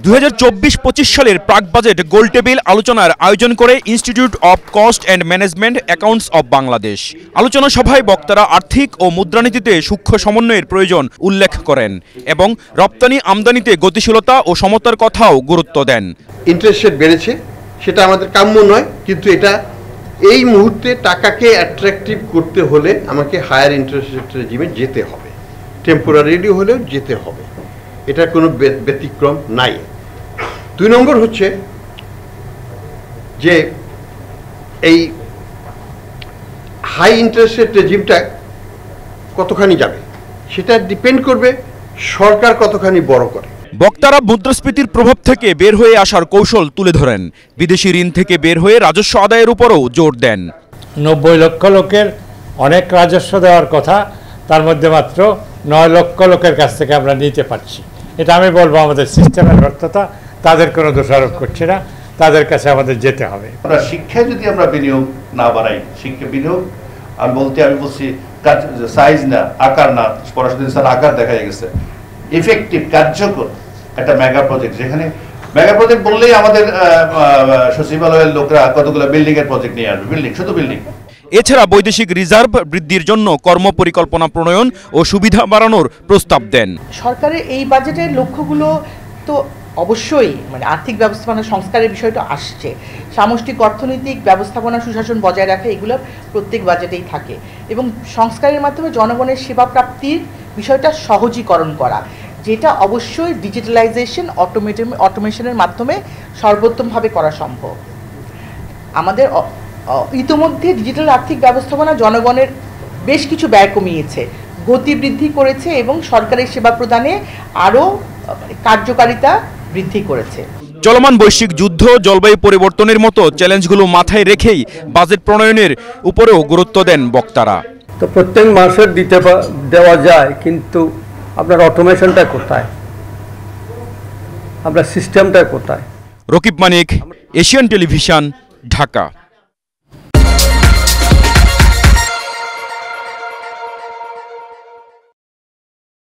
2024-25 সালের প্রাক বাজেট গোলটেবিল আলোচনার আয়োজন করে institute of cost and management accounts of Bangladesh. আলোচনা সভায় বক্তারা আর্থিক ও মুদ্রানীতিতে সূক্ষ্ম সমন্বয়ের প্রয়োজন উল্লেখ করেন এবং রপ্তানি আমদানিতে গতিশীলতা ও সমতার কথাও গুরুত্ব দেন। ইন্টারেস্ট রেট বেড়েছে, সেটা আমাদের কাম্য নয়, কিন্তু এটা এই মুহূর্তে টাকাকে অ্যাট্রাকটিভ করতে হলে আমাকে হায়ার ইন্টারেস্ট রেট রেজিমে যেতে হবে, টেম্পোরারিলি হলেও যেতে হবে, এটা কোনো ব্যতিক্রম নাই। 2 নম্বর হচ্ছে যে এই হাই ইন্টারেস্ট রেট রেজিমটা কতখানি যাবে সেটা ডিপেন্ড করবে সরকার কতখানি বড় করে। বক্তারা মুদ্রাস্ফীতির প্রভাব থেকে বের হয়ে আসার কৌশল তুলে ধরেন, বিদেশি ঋণ থেকে বের হয়ে রাজস্ব আদায়ের উপরও জোর দেন। 90 লক্ষ লোকের অনেক রাজস্ব দেওয়ার কথা, তার মধ্যে মাত্র 9 লক্ষ লোকের কাছ থেকে আমরা নিতে পারছি। এটা আমি বলবো আমাদের সিস্টেমের ব্যর্থতা, তাদের কোনো দোষারোপ করছি না, তাদের কাছে আমাদের যেতে হবে। আমরা শিক্ষায় যদি আমরা বিনিয়োগ না বাড়াই, শিক্ষা বিনিয়োগ আমি বলছি সাইজ না, আকার না, পড়াশোনার আকার দেখা গেছে, ইফেক্টিভ কার্যকর একটা মেগা প্রজেক্ট, যেখানে মেগা প্রজেক্ট বললেই আমাদের সচিবালয়ের লোকরা কতগুলো বিল্ডিং এর প্রজেক্ট নিয়ে আসবে, বিল্ডিং, শুধু বিল্ডিং। এছাড়া বৈদেশিক রিজার্ভ বৃদ্ধির জন্য কর্মপরিকল্পনা প্রণয়ন ও সুবিধা বাড়ানোর প্রস্তাব দেন। সরকারের এই বাজেটের লক্ষ্যগুলো তো অবশ্যই আর্থিক ব্যবস্থাপনা সংস্কারের বিষয়টা আসছে, সামষ্টিক অর্থনৈতিক ব্যবস্থাপনা সুশাসন বজায় রাখা, এগুলো প্রত্যেক বাজেটেই থাকে, এবং সংস্কারের মাধ্যমে জনগণের সেবা প্রাপ্তির বিষয়টা সহজীকরণ করা, যেটা অবশ্যই ডিজিটালাইজেশন অটোমেশনের মাধ্যমে সর্বোত্তমভাবে করা সম্ভব। আমাদের ইতিমধ্যে ডিজিটাল আর্থিক ব্যবস্থাপনা জনগণের বেশ কিছু ব্যয় কমিয়েছে, গতি বৃদ্ধি করেছে এবং সরকারের সেবা প্রদানে আরও কার্যকারিতা বৃদ্ধি করেছে। চলমান বৈশ্বিক যুদ্ধ, জলবায়ু পরিবর্তনের মতো চ্যালেঞ্জগুলো মাথায় রেখেই বাজেট প্রণয়নের উপরেও গুরুত্ব দেন বক্তারা। তো প্রত্যেক মাসের দেওয়া যায়, কিন্তু আপনার অটোমেশনটা কোথায়, আপনার সিস্টেমটা কোথায়? রকিব মানিক, এশিয়ান টেলিভিশন, ঢাকা।